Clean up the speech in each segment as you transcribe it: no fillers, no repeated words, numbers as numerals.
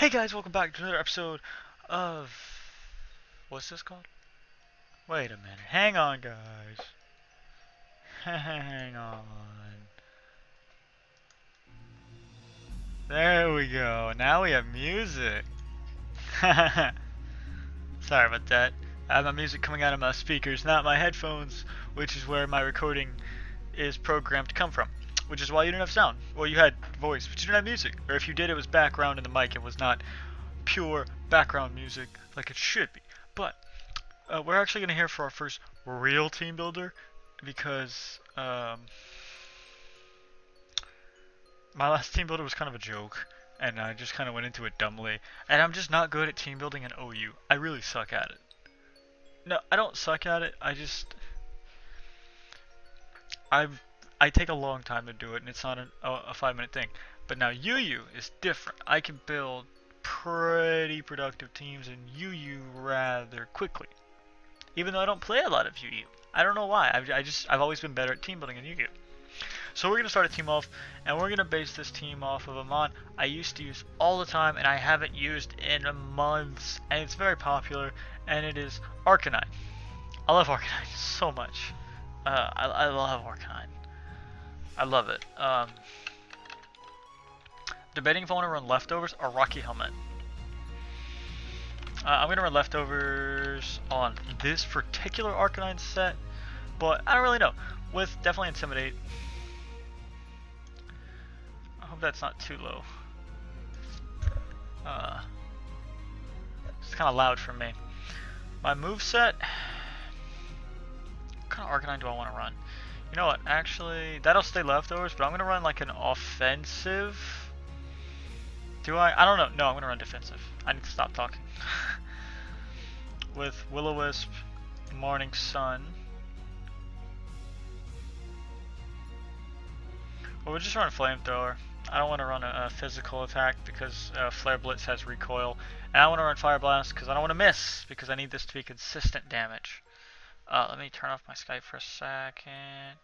Hey guys, welcome back to another episode of... What's this called? Wait a minute. Hang on, guys. Hang on. There we go. Now we have music. Sorry about that. I have my music coming out of my speakers, not my headphones, which is where my recording is programmed to come from. Which is why you didn't have sound. Well, you had voice, but you didn't have music. Or if you did, it was background in the mic. It was not pure background music like it should be. But we're actually going to hear for our first real team builder because my last team builder was kind of a joke and I just kind of went into it dumbly. And I'm just not good at team building in OU. I really suck at it. No, I don't suck at it. I take a long time to do it and it's not a 5-minute thing. But now UU is different. I can build pretty productive teams in UU rather quickly. Even though I don't play a lot of UU. I don't know why. I've always been better at team building in UU. So we're going to start a team off, and we're going to base this team off of a mod I used to use all the time, and I haven't used in months, and it's very popular, and it is Arcanine. I love Arcanine so much. I love Arcanine. I love it. Debating if I want to run Leftovers or Rocky Helmet. I'm going to run Leftovers on this particular Arcanine set, but I don't really know. With definitely Intimidate. I hope that's not too low. It's kind of loud for me. My moveset. What kind of Arcanine do I want to run? You know what? Actually, that'll stay Leftovers, but I'm going to run like an offensive. Do I? I don't know. No, I'm going to run defensive. I need to stop talking. With Will-O-Wisp, Morning Sun. Well, we'll just run Flamethrower. I don't want to run a physical attack because Flare Blitz has recoil. And I want to run Fire Blast because I don't want to miss because I need this to be consistent damage. Let me turn off my Skype for a second.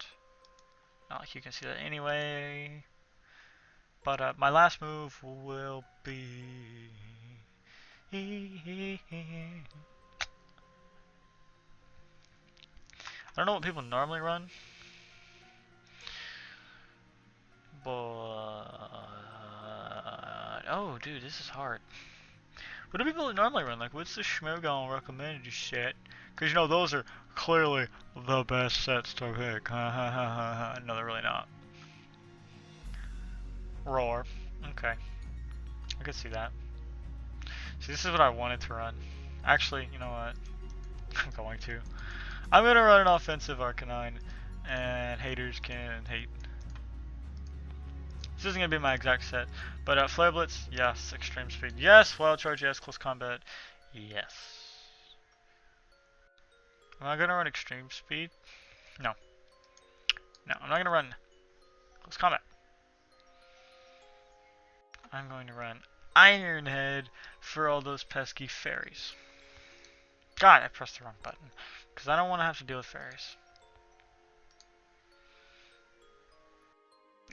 Not like you can see that anyway. But my last move will be... I don't know what people normally run. But... oh, dude, this is hard. What do people normally run? Like, what's the Schmogon recommended set? Because, you know, those are clearly the best sets to pick. No, they're really not. Roar. Okay. I can see that. See, this is what I wanted to run. Actually, you know what? I'm going to. I'm going to run an offensive Arcanine, and haters can hate. This isn't going to be my exact set, but Flare Blitz, yes. Extreme Speed, yes. Wild Charge, yes. Close Combat, yes. Am I going to run Extreme Speed? No. No, I'm not going to run Close Combat. I'm going to run Iron Head for all those pesky fairies. God, I pressed the wrong button. Because I don't want to have to deal with fairies.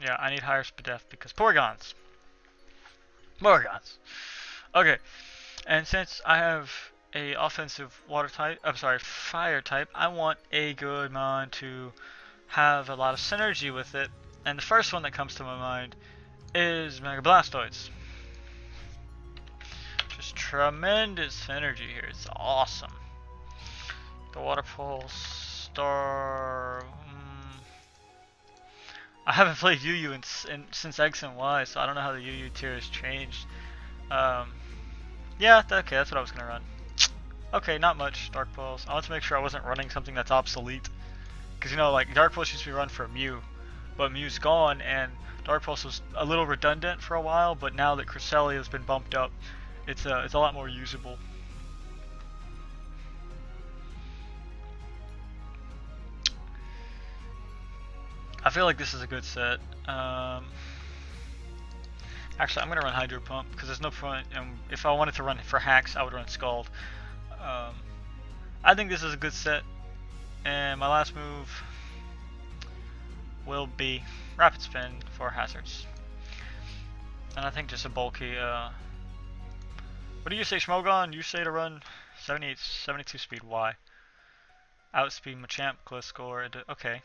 Yeah, I need higher Spadef because Porygons. Porygons. Okay, and since I have a offensive water type, I'm sorry, fire type, I want a good mon to have a lot of synergy with it. And the first one that comes to my mind is Mega Blastoids. Just tremendous synergy here. It's awesome. The Water Pulse, Star. I haven't played UU since X and Y, so I don't know how the UU tier has changed. Yeah, okay, that's what I was gonna run. Okay, not much Dark Pulse. I want to make sure I wasn't running something that's obsolete. Because, you know, like, Dark Pulse used to be run for Mew, but Mew's gone, and Dark Pulse was a little redundant for a while, but now that Cresselia has been bumped up, it's a lot more usable. I feel like this is a good set. Actually, I'm going to run Hydro Pump, because there's no point, if I wanted to run for hacks, I would run Scald. I think this is a good set, and my last move will be Rapid Spin for hazards. And I think just a bulky What do you say, Schmogon? You say to run 78, 72 speed. Why? Outspeed Machamp, Gliscor. Okay.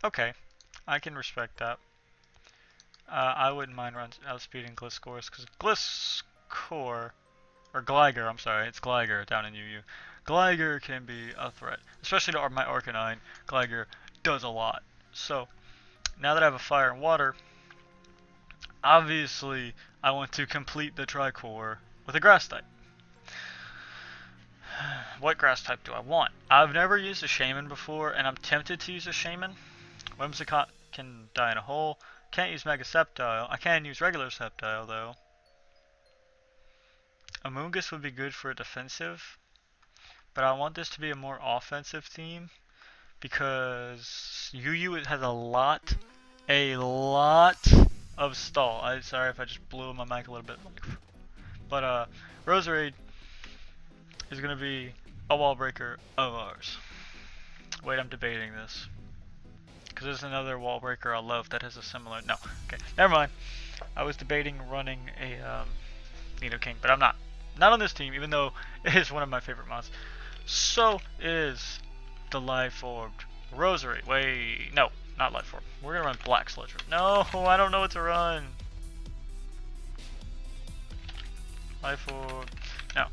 Okay. I can respect that. I wouldn't mind outspeeding Gliscors because Gliscor, or Gligar, I'm sorry, it's Gligar down in UU. Gligar can be a threat, especially to my Arcanine. Gligar does a lot. So, now that I have a Fire and Water, obviously I want to complete the Tricore with a Grass type. What Grass type do I want? I've never used a Shaman before, and I'm tempted to use a Shaman. Whimsicott can die in a hole. Can't use Mega Sceptile. I can use regular Sceptile though. Amoonguss would be good for a defensive, but I want this to be a more offensive team because UU has a lot of stall. I'm sorry if I just blew my mic a little bit, but Roserade is gonna be a wall breaker of ours. Wait, I'm debating this. Because there's another wall breaker I love that has a similar... No, okay, never mind. I was debating running a Nidoking, but I'm not. Not on this team, even though it is one of my favorite mods. So is the Life Orbed Roserade. Wait, no, not Life Orb. We're gonna run Black Sludge. No, I don't know what to run. Life Orb. No.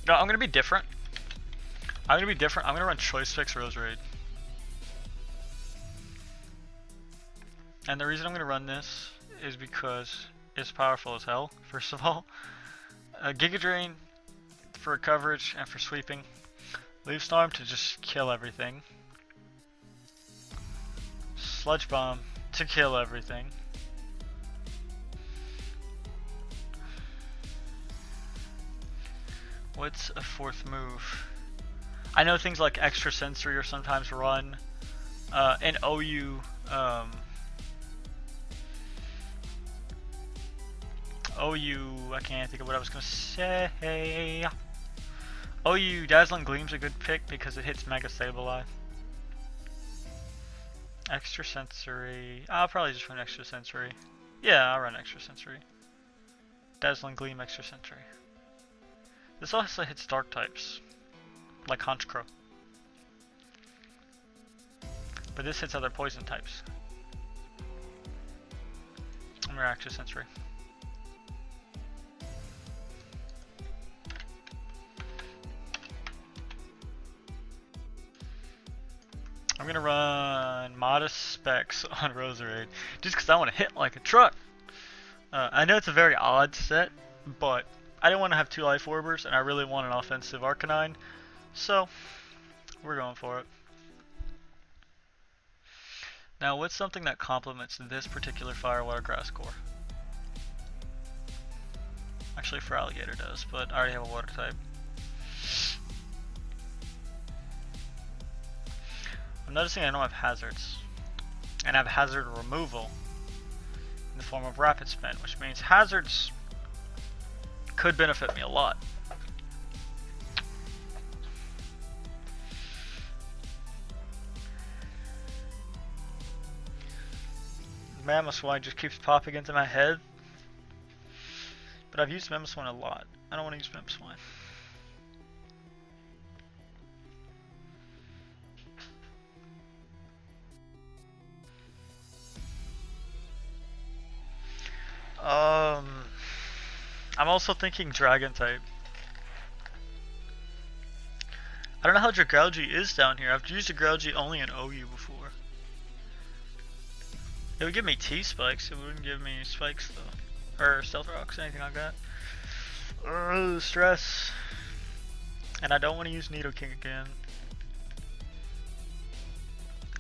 No, I'm gonna be different. I'm gonna run Choice Fix Roserade. And the reason I'm gonna run this is because it's powerful as hell, first of all. Giga Drain for coverage and for sweeping. Leaf Storm to just kill everything. Sludge Bomb to kill everything. What's a fourth move? I know things like Extra Sensory are sometimes run. And OU, I can't think of what I was gonna say. OU, Dazzling Gleam's a good pick because it hits Mega Sableye. Extra Sensory, I'll probably just run Extra Sensory. Yeah, I'll run Extra Sensory. Dazzling Gleam, Extra Sensory. This also hits Dark types, like Honchkrow. But this hits other poison types. I'm gonna Extra Sensory. I'm gonna run Modest Specs on Roserade, just because I want to hit like a truck. I know it's a very odd set, but I didn't want to have two Life Orbers, and I really want an offensive Arcanine, so we're going for it. Now, what's something that complements this particular Fire, Water, Grass core? Actually, for Alligator does, but I already have a Water type. I'm noticing I don't have hazards, and I have hazard removal in the form of Rapid Spin, which means hazards could benefit me a lot. Mamoswine just keeps popping into my head, but I've used Mamoswine a lot. I don't want to use Mamoswine. I'm also thinking Dragon type. I don't know how Dragalge is down here. I've used Dragalge only in OU before. It would give me T-Spikes, it wouldn't give me Spikes though. Or Stealth Rocks, anything like that. Stress. And I don't want to use Nidoking again.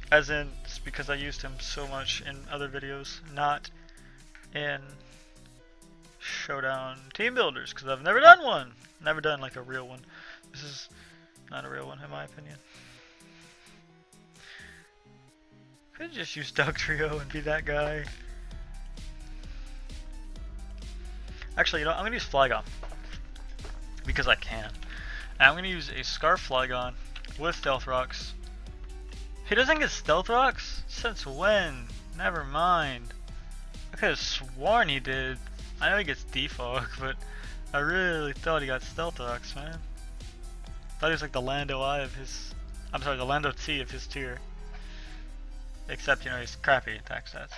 As in, it's because I used him so much in other videos, not in Showdown Team Builders, because I've never done one. Never done like a real one. This is not a real one in my opinion. Could just use Dugtrio and be that guy. Actually, you know, I'm gonna use Flygon because I can. And I'm gonna use a Scarf Flygon with Stealth Rocks. He doesn't get Stealth Rocks? Since when? Never mind. I could have sworn he did. I know he gets defog, but I really thought he got Stealth Rocks, man. Thought he was like the Lando I of his. I'm sorry, the Lando T of his tier. Except, you know, he's crappy attack stats.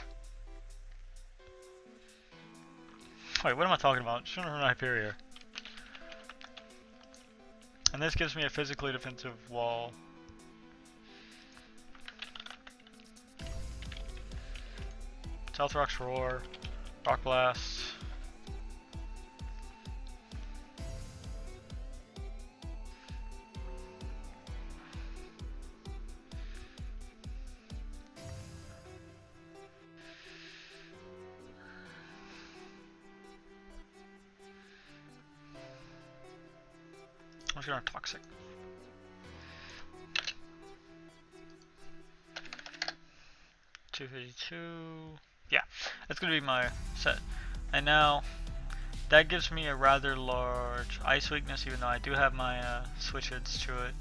Wait, what am I talking about? Shouldn't run Hyperior. And this gives me a physically defensive wall. Stealth Rocks Roar. Rock Blast. Let's go on Toxic. $252. Yeah, that's gonna be my set. And now that gives me a rather large ice weakness, even though I do have my switch hits to it.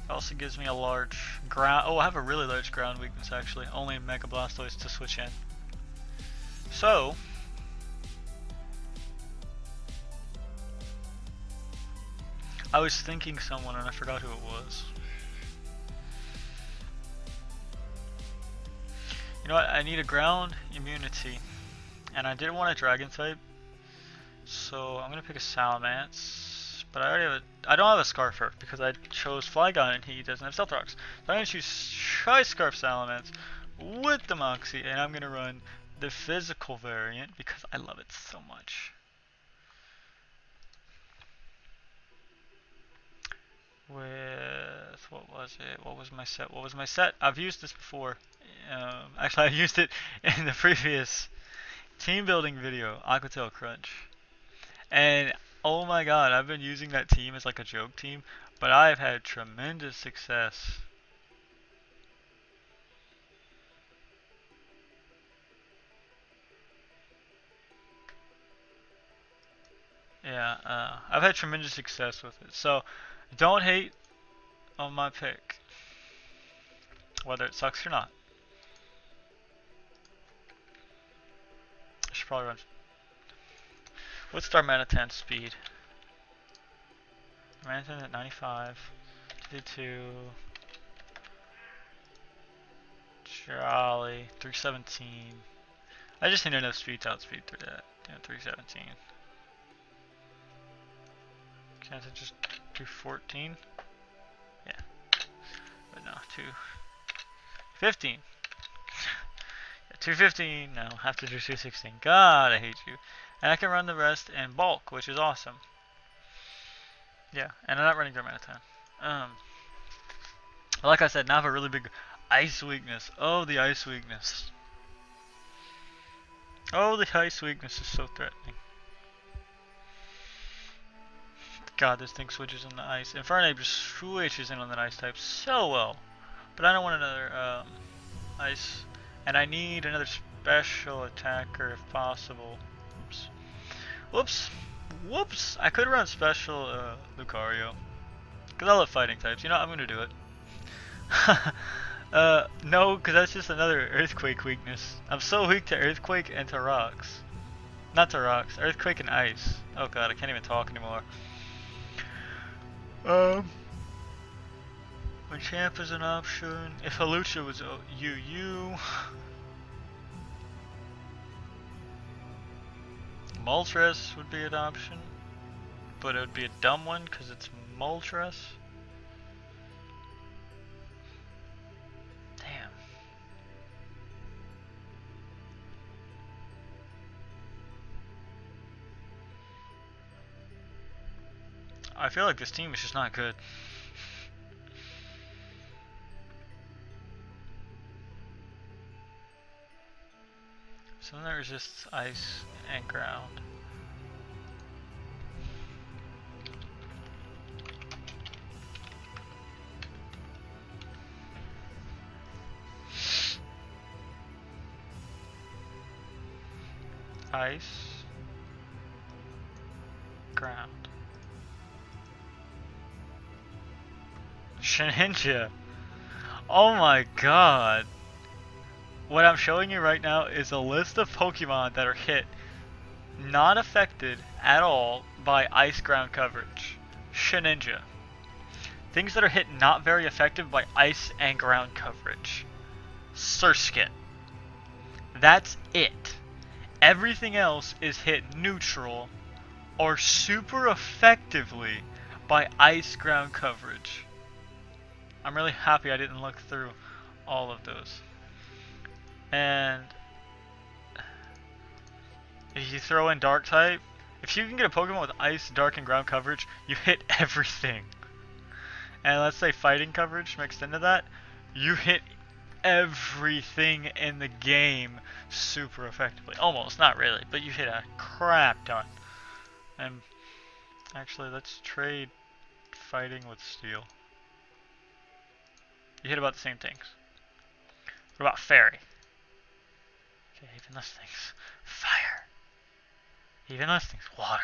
It also gives me a large ground. Oh, I have a really large ground weakness actually. Only Mega Blastoise to switch in. So I was thinking someone and I forgot who it was. You know what? I need a ground immunity, and I didn't want a dragon type, so I'm gonna pick a Salamence. But I already have I don't have a Scarfer because I chose Flygon and he doesn't have Stealth Rocks. So I'm gonna choose Tri-Scarf Salamence with the Moxie, and I'm gonna run the physical variant because I love it so much. With what was it? What was my set? What was my set? I've used this before. Actually, I used it in the previous team building video, Aquatail Crunch. And oh my god, I've been using that team as like a joke team, but I've had tremendous success. Yeah, I've had tremendous success with it. So don't hate on my pick, whether it sucks or not. I should probably run. What's Darmanitan speed? Darmanitan at 95. 52. Jolly. 317. I just need enough speed to outspeed through that. Yeah, 317. Can't I just do 14? Yeah. But no, 215. Yeah, 215. No, have to do 216. God, I hate you. And I can run the rest in bulk, which is awesome. Yeah, and I'm not running Darmanitan. Like I said, now I have a really big ice weakness. Oh, the ice weakness. Oh, the ice weakness is so threatening. God, this thing switches on the ice. Infernape just switches in on the ice type so well. But I don't want another ice. And I need another special attacker if possible. Oops. Whoops. Whoops. I could run special Lucario. Because I love fighting types. You know, I'm going to do it. No, because that's just another Earthquake weakness. I'm so weak to Earthquake and to rocks. Not to rocks. Earthquake and ice. Oh god, I can't even talk anymore. Machamp is an option. If Halucha was UU. Moltres would be an option. But it would be a dumb one because it's Moltres. Damn. I feel like this team is just not good. So then there's just ice and ground. Ice, ground. Shinichi. Oh my god. What I'm showing you right now is a list of Pokemon that are hit not affected at all by ice ground coverage. Shninja. Things that are hit not very effective by ice and ground coverage. Surskit. That's it. Everything else is hit neutral or super effectively by ice ground coverage. I'm really happy I didn't look through all of those. And if you throw in dark type, if you can get a Pokemon with ice, dark, and ground coverage, you hit everything. And let's say fighting coverage mixed into that, you hit everything in the game super effectively. Almost, not really, but you hit a crap ton. And actually, let's trade fighting with steel. You hit about the same things. What about fairy? Okay, even those things. Fire. Even those things. Water.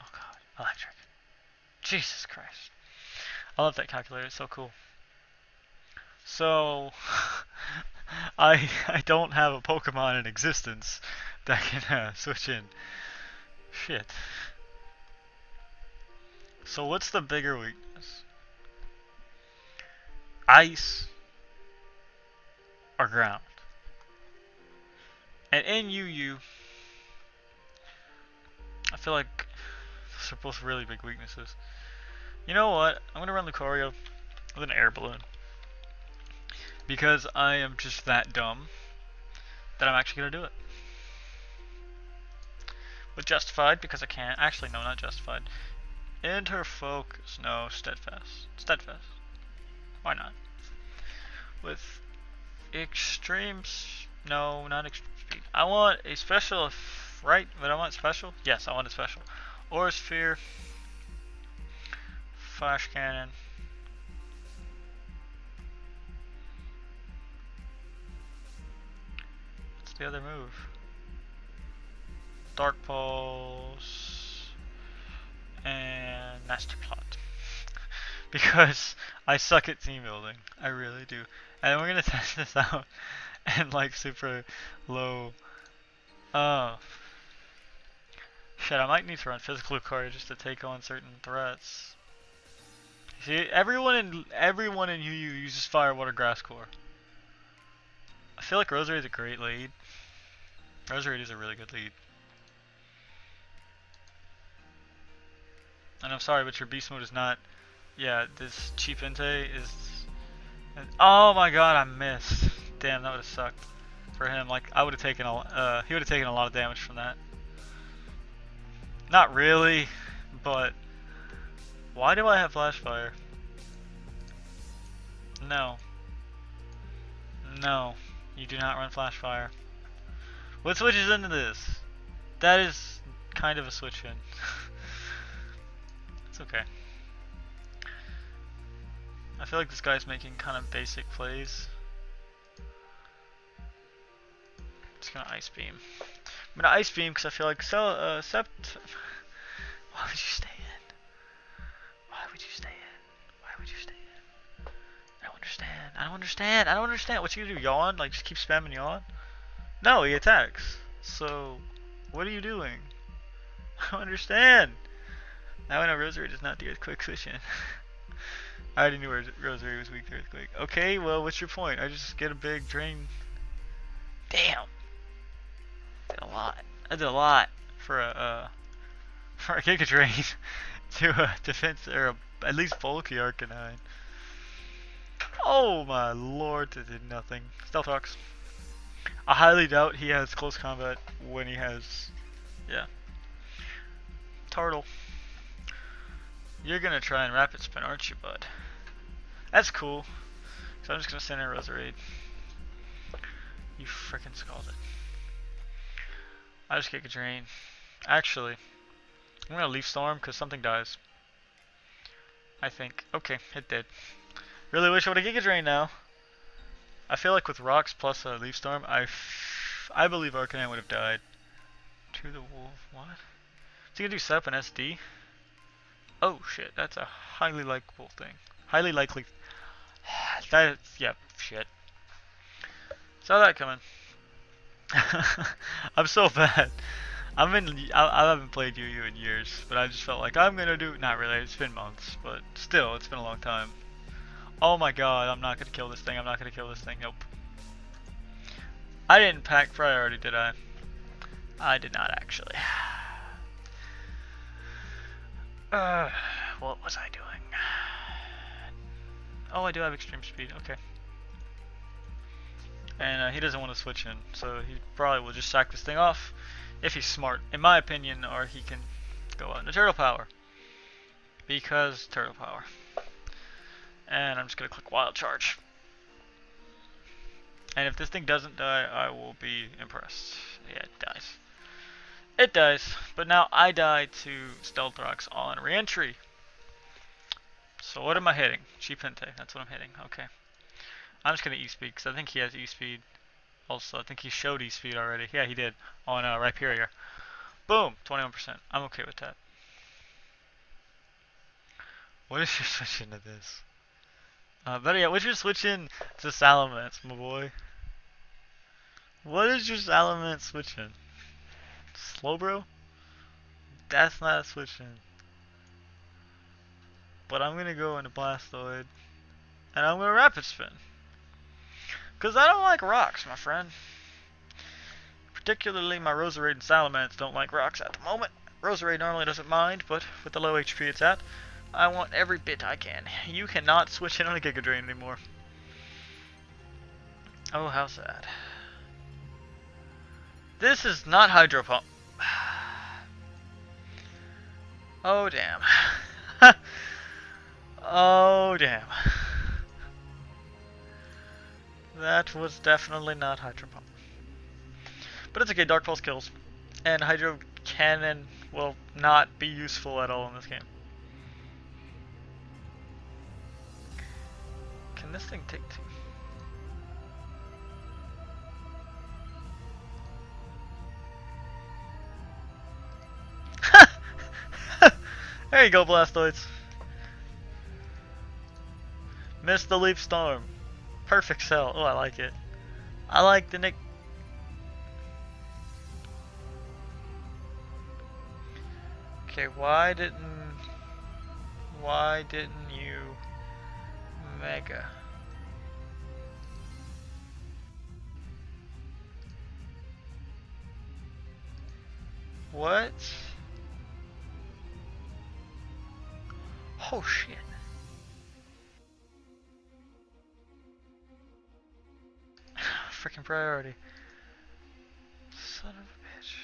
Oh god. Electric. Jesus Christ. I love that calculator. It's so cool. So, I don't have a Pokemon in existence that can switch in. Shit. So what's the bigger weakness? Ice or ground? And in UU, I feel like those are both really big weaknesses. You know what? I'm gonna run Lucario with an air balloon. Because I am just that dumb that I'm actually gonna do it. With Justified, because I can. Actually, no, not Justified. Interfocus. No, Steadfast. Steadfast. Why not? With Extreme. No, not Extreme Speed. I want a special, right? But I want special? Yes, I want a special. Aura Sphere. Flash Cannon. What's the other move? Dark Pulse. And Master Plot. Because I suck at team building. I really do. And we're gonna test this out and like super low. Oh. Shit, I might need to run physical Lucario just to take on certain threats. See, everyone in UU uses Fire, Water, Grass Core. I feel like Roserade is a great lead. Roserade is a really good lead. And I'm sorry, but your beast mode is not. Yeah, this cheap Entei is. Oh my god, I missed. Damn, that would have sucked for him. Like I would have taken he would have taken a lot of damage from that. Not really, but why do I have Flash Fire? No. No, you do not run Flash Fire. What switches into this? That is kind of a switch in. It's okay. I feel like this guy's making kind of basic plays. Just gonna Ice Beam. I'm gonna Ice Beam because I feel like Sept. Why would you stay in? Why would you stay in? Why would you stay in? I don't understand. I don't understand. I don't understand. What you gonna do? Yawn? Like just keep spamming yawn? No, he attacks. So, what are you doing? I don't understand. Now I know Roserade does not do Earthquake switch in. I already knew Roserade was weak to Earthquake. Okay, well, what's your point? I just get a big drain. Damn. I did a lot. I did a lot for a Giga Drain to a defense or at least bulky Arcanine. Oh my lord, that did nothing. Stealth Rocks. I highly doubt he has close combat when he has, yeah. Turtle. You're gonna try and Rapid Spin, aren't you, bud? That's cool. So I'm just gonna send in Roserade. You frickin' Scalded. I just Giga Drain. Actually, I'm gonna Leaf Storm because something dies. I think. Okay, it did. Really wish I would have Giga Drain now. I feel like with Rocks plus a Leaf Storm, I believe Arcanine would have died. To the Wolf, what? Is he gonna do Sep and SD? Oh shit, that's a highly likable thing. Highly likely. That is, yep, shit. Saw that coming. I'm so bad. I haven't played Yu in years, but I just felt like I'm gonna do. Not really. It's been months, but still, it's been a long time. Oh my god, I'm not gonna kill this thing. I'm not gonna kill this thing. Nope. I didn't pack priority, did I? I did not actually. What was I doing? Oh, I do have extreme speed. Okay. And he doesn't want to switch in, so he probably will just sack this thing off if he's smart, in my opinion, or he can go out into turtle power. Because turtle power. And I'm just gonna click wild charge. And if this thing doesn't die, I will be impressed. Yeah, it dies. It dies, but now I die to Stealth Rocks on re-entry. So what am I hitting? Cheap Hente, that's what I'm hitting. Okay. I'm just gonna E-Speed, because I think he has E-Speed. Also, I think he showed E-Speed already. Yeah, he did, on Rhyperior. Boom, 21%. I'm okay with that. What if you're switching to this? Better yet, what if you're switching to Salamence, my boy? What is your Salamence switching? Slowbro? That's not switching. But I'm gonna go into Blastoid, and I'm gonna Rapid Spin. Because I don't like rocks, my friend. Particularly my Roserade and Salamence don't like rocks at the moment. Roserade normally doesn't mind, but with the low HP it's at, I want every bit I can. You cannot switch in on a Giga Drain anymore. Oh, how sad. This is not Hydro Pump. Oh, damn. Oh, damn. That was definitely not Hydro Pump. But it's okay, Dark Pulse kills. And Hydro can and will not be useful at all in this game. Can this thing take two? There you go, Blastoids. Missed the Leaf Storm. Perfect Cell. Oh, I like it. I like the nick. Okay, why didn't you Mega? What? Oh shit. Freaking priority. Son of a bitch.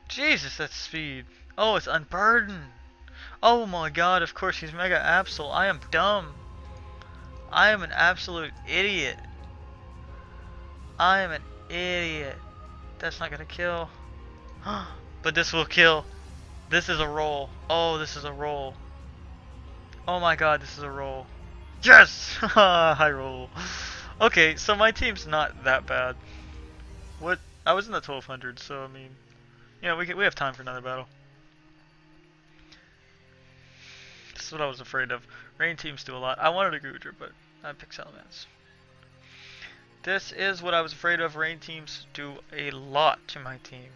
Jesus, that's speed. Oh, it's Unburden. Oh my god, of course he's Mega Absol. I am dumb. I am an absolute idiot. I am an idiot. That's not gonna kill. But this will kill. This is a roll. Oh, this is a roll. Oh my god, this is a roll. Yes! High roll. Okay, so my team's not that bad. What? I was in the 1200, so I mean, you know, we have time for another battle. This is what I was afraid of. Rain teams do a lot. I wanted a Goodra, but I picked Salamence. This is what I was afraid of. Rain teams do a lot to my team.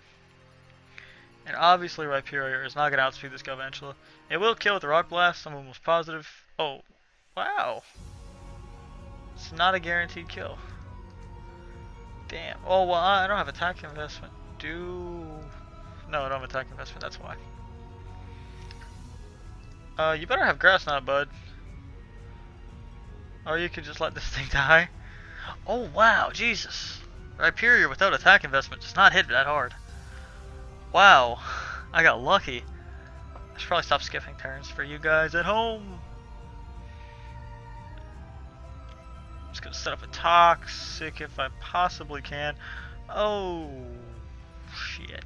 And obviously Rhyperior is not going to outspeed this Galvantula. It will kill with the Rock Blast, I'm almost positive. Oh, wow. It's not a guaranteed kill. Damn. Oh, well, I don't have attack investment. No, I don't have attack investment, that's why. You better have Grass Knot, bud. Or you could just let this thing die. Oh, wow, Jesus. Rhyperior without attack investment does not hit that hard. Wow, I got lucky. I should probably stop skipping turns for you guys at home. I'm just gonna set up a Toxic if I possibly can. Oh, shit.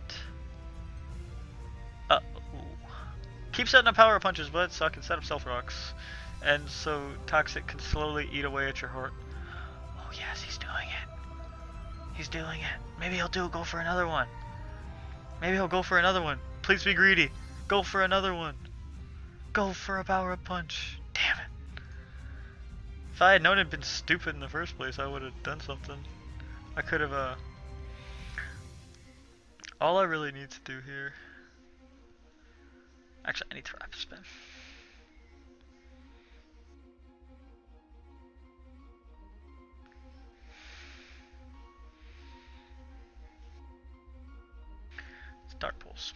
Keep setting up Power Punches, bud, so I can set up Stealth Rocks. And so Toxic can slowly eat away at your heart. Oh yes, he's doing it. He's doing it. Maybe he'll go for another one. Maybe he'll go for another one. Please be greedy. Go for another one. Go for a Power Punch. Damn it. If I had known it'd been stupid in the first place, I would have done something. I could have, all I really need to do here... Actually, I need to rapid spin. Dark pulse.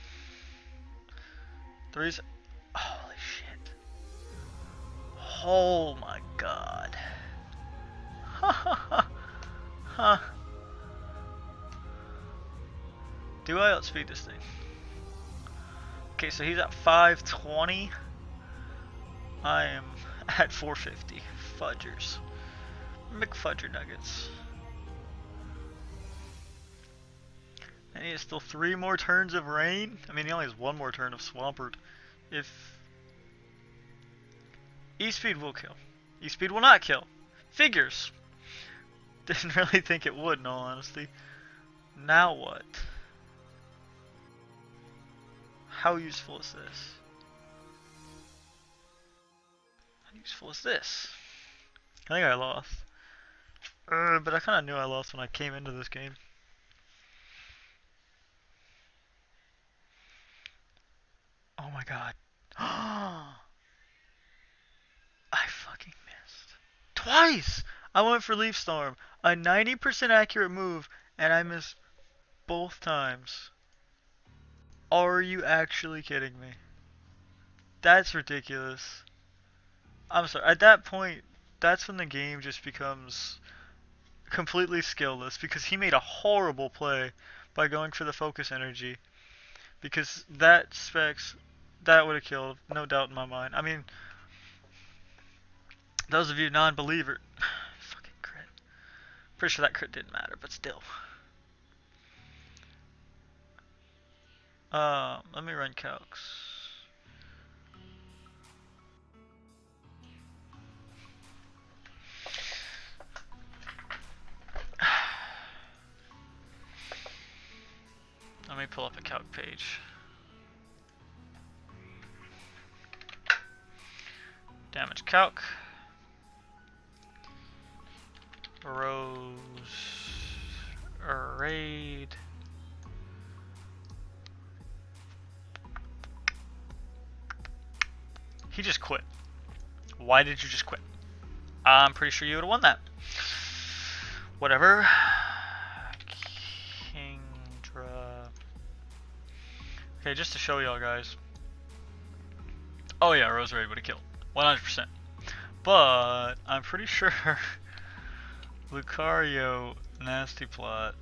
Threes. Holy shit. Oh my god. Ha ha ha. Huh. Do I outspeed this thing? Okay, so he's at 520. I am at 450. Fudgers. McFudger nuggets. And he has still 3 more turns of rain. I mean, he only has 1 more turn of Swampert. If E-Speed will kill. E-Speed will not kill. Figures. Didn't really think it would, in all honesty. Now what? How useful is this? How useful is this? I think I lost. But I kind of knew I lost when I came into this game. Oh my god. I fucking missed. Twice! I went for Leaf Storm. A 90% accurate move, and I missed both times. Are you actually kidding me? That's ridiculous. I'm sorry. At that point, that's when the game just becomes completely skillless, because he made a horrible play by going for the focus energy. Because that specs, that would have killed, no doubt in my mind. I mean, those of you non-believer, fucking crit. Pretty sure that crit didn't matter, but still. Let me run calcs. Let me pull up a calc page. Damage calc. Rose. Raid. He just quit. Why did you just quit? I'm pretty sure you would have won that. Whatever. Kingdra. Okay, just to show y'all guys. Oh yeah, Rose Raid would have killed. 100%. But I'm pretty sure Lucario Nasty Plot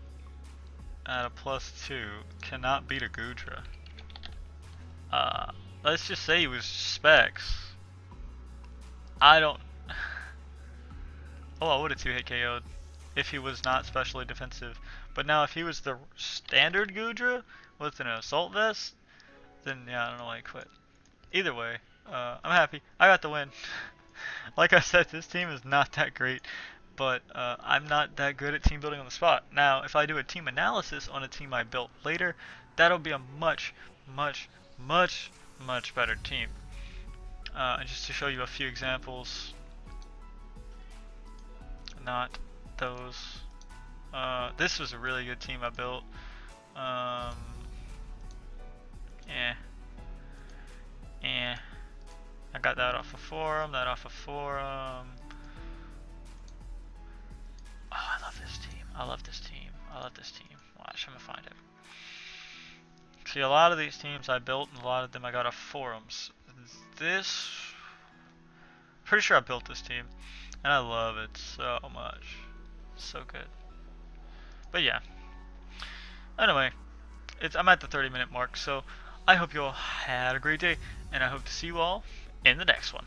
at a +2 cannot beat a Goodra. Let's just say he was specs. I don't... Oh, I would have 2-hit KO'd if he was not specially defensive. But now if he was the standard Goodra with an assault vest, then yeah, I don't know why he quit. Either way, I'm happy. I got the win. Like I said, this team is not that great, but I'm not that good at team building on the spot. Now, if I do a team analysis on a team I built later, that'll be a much better team. And just to show you a few examples, not those. This was a really good team I built. I got that off a forum, that off a forum. Oh, I love this team. I love this team. I love this team. Watch, I'm gonna find it. See, a lot of these teams I built, and a lot of them I got off forums. This, pretty sure I built this team, and I love it so much. So good. But yeah. Anyway, I'm at the 30-minute mark, so I hope you all had a great day, and I hope to see you all in the next one.